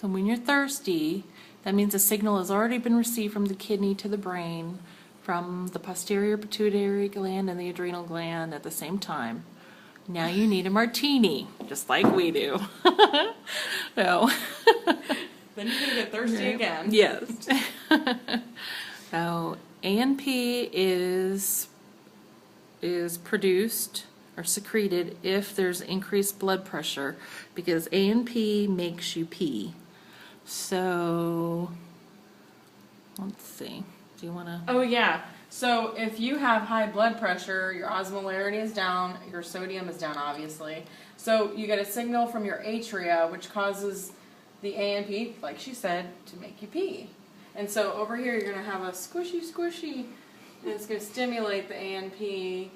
So when you're thirsty, that means a signal has already been received from the kidney to the brain, from the posterior pituitary gland and the adrenal gland at the same time. Now you need a martini, just like we do. So, Then you're gonna get thirsty again. yes. So A&P is produced or secreted if there's increased blood pressure, because A&P makes you pee. So let's see. Do you want to? Oh yeah. So if you have high blood pressure, your osmolarity is down, your sodium is down, obviously. So you get a signal from your atria, which causes the A&P, like she said, to make you pee. And so over here, you're going to have a squishy, and it's going to stimulate the A&P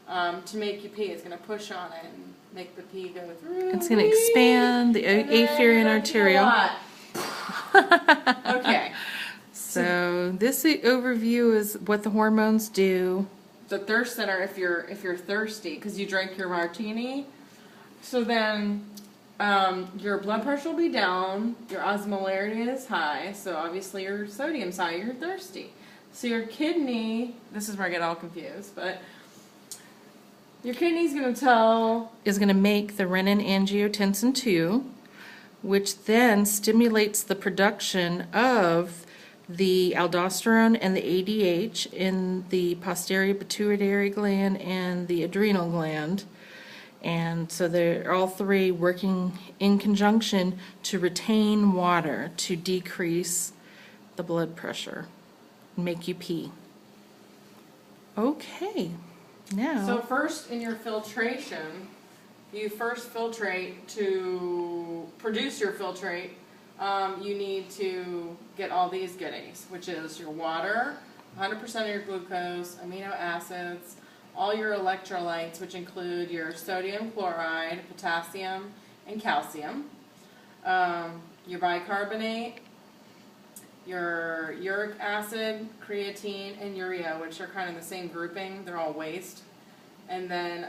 to make you pee. It's going to push on it and make the pee go through. It's going to expand the afferent arterial. Okay. So this overview is what the hormones do. The thirst center, if you're thirsty because you drank your martini, so then your blood pressure will be down, your osmolarity is high, so obviously your sodium's high, you're thirsty. So your kidney, this is where I get all confused, but your kidney's going to make the renin-angiotensin 2, which then stimulates the production of the aldosterone and the ADH in the posterior pituitary gland and the adrenal gland. And so they're all three working in conjunction to retain water, to decrease the blood pressure, make you pee. Okay, now. So first in your filtration, you first filtrate. To produce your filtrate, you need to get all these goodies, which is your water, 100% of your glucose, amino acids, all your electrolytes, which include your sodium chloride, potassium, and calcium, your bicarbonate, your uric acid, creatine, and urea, which are kind of the same grouping. They're all waste. And then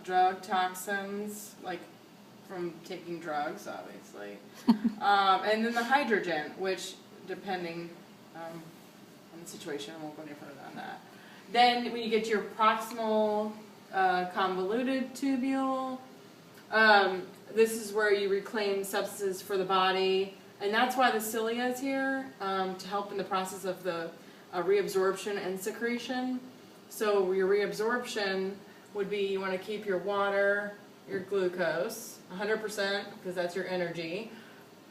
drug toxins, like from taking drugs, obviously. And then the hydrogen, which, depending on the situation, I won't go any further on that. Then when you get your proximal convoluted tubule, this is where you reclaim substances for the body. And that's why the cilia is here, to help in the process of the reabsorption and secretion. So your reabsorption would be, you want to keep your water, your glucose, 100%, because that's your energy,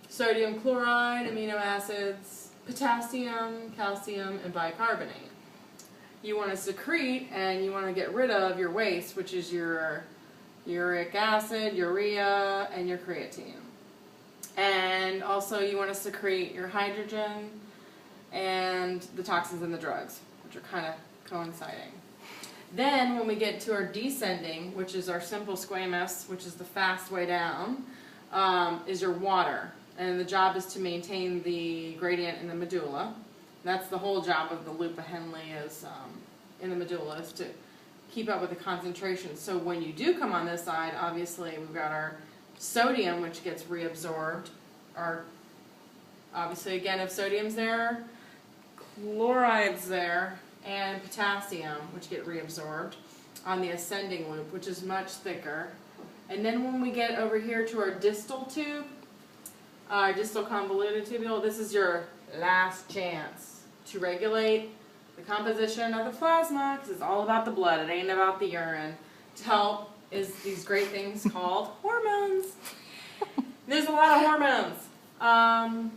sodium chloride, amino acids, potassium, calcium, and bicarbonate. You want to secrete and you want to get rid of your waste, which is your uric acid, urea, and your creatine. And also you want to secrete your hydrogen and the toxins and the drugs, which are kind of coinciding. Then when we get to our descending, which is our simple squamous, which is the fast way down, is your water. And the job is to maintain the gradient in the medulla. That's the whole job of the loop of Henle is in the medulla, is to keep up with the concentration. So when you do come on this side, obviously we've got our sodium, which gets reabsorbed. Obviously, again, if sodium's there, chloride's there, and potassium, which get reabsorbed on the ascending loop, which is much thicker. And then when we get over here to our distal tube, distal convoluted tubule, this is your last chance to regulate the composition of the plasma, because it's all about the blood, it ain't about the urine. To help is these great things called hormones. There's a lot of hormones.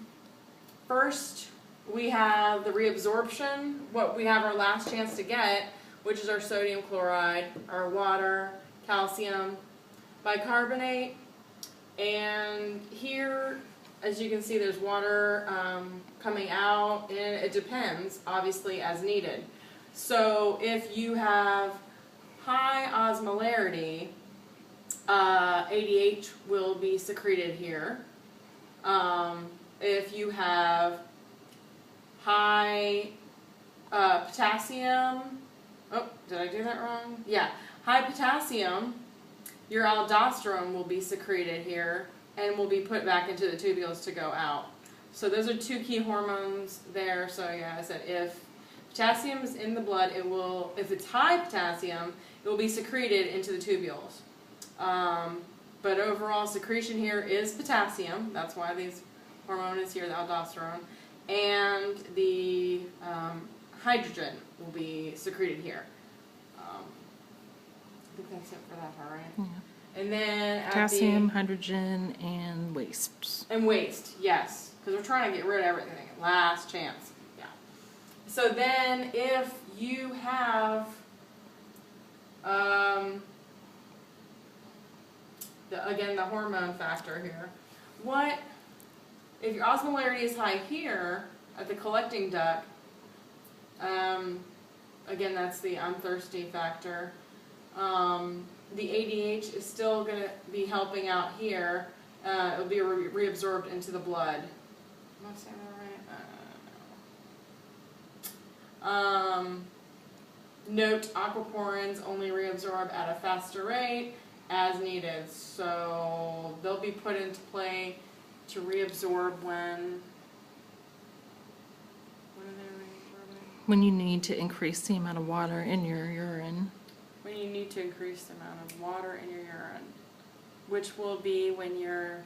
First, we have the reabsorption, what we have our last chance to get, which is our sodium chloride, our water, calcium, bicarbonate, and here, as you can see, there's water coming out, and it depends, obviously, as needed. So if you have high osmolarity, ADH will be secreted here. If you have high potassium, oh, did I do that wrong? Yeah, high potassium, your aldosterone will be secreted here, and will be put back into the tubules to go out. So those are two key hormones there. So yeah, I said if potassium is in the blood, it will, if it's high potassium, it will be secreted into the tubules. But overall secretion here is potassium. That's why these hormone is here, the aldosterone. And the hydrogen will be secreted here. I think that's it for that part, right? Yeah. And then at Potassium, hydrogen, and wastes. and waste, yes, because we're trying to get rid of everything. Last chance, yeah. So then, if you have again the hormone factor here, what if your osmolarity is high here at the collecting duct? Again, that's the I'm thirsty factor. The ADH is still going to be helping out here. It will be reabsorbed into the blood. Am I saying that right? Note, aquaporins only reabsorb at a faster rate as needed. So they'll be put into play to reabsorb when are they reabsorbing? When you need to increase the amount of water in your urine. When you need to increase the amount of water in your urine, which will be when you're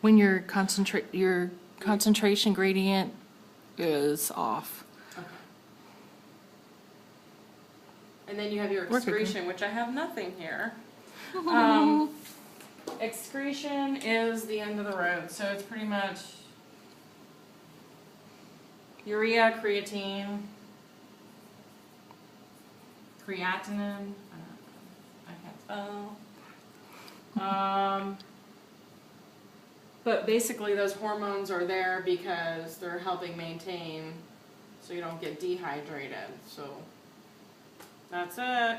When your concentration gradient is off. okay. And then you have your Work again. excretion, which I have nothing here. Excretion is the end of the road, so it's pretty much urea, creatine, creatinine. I can't spell. But basically, those hormones are there because they're helping maintain, so you don't get dehydrated. So that's it.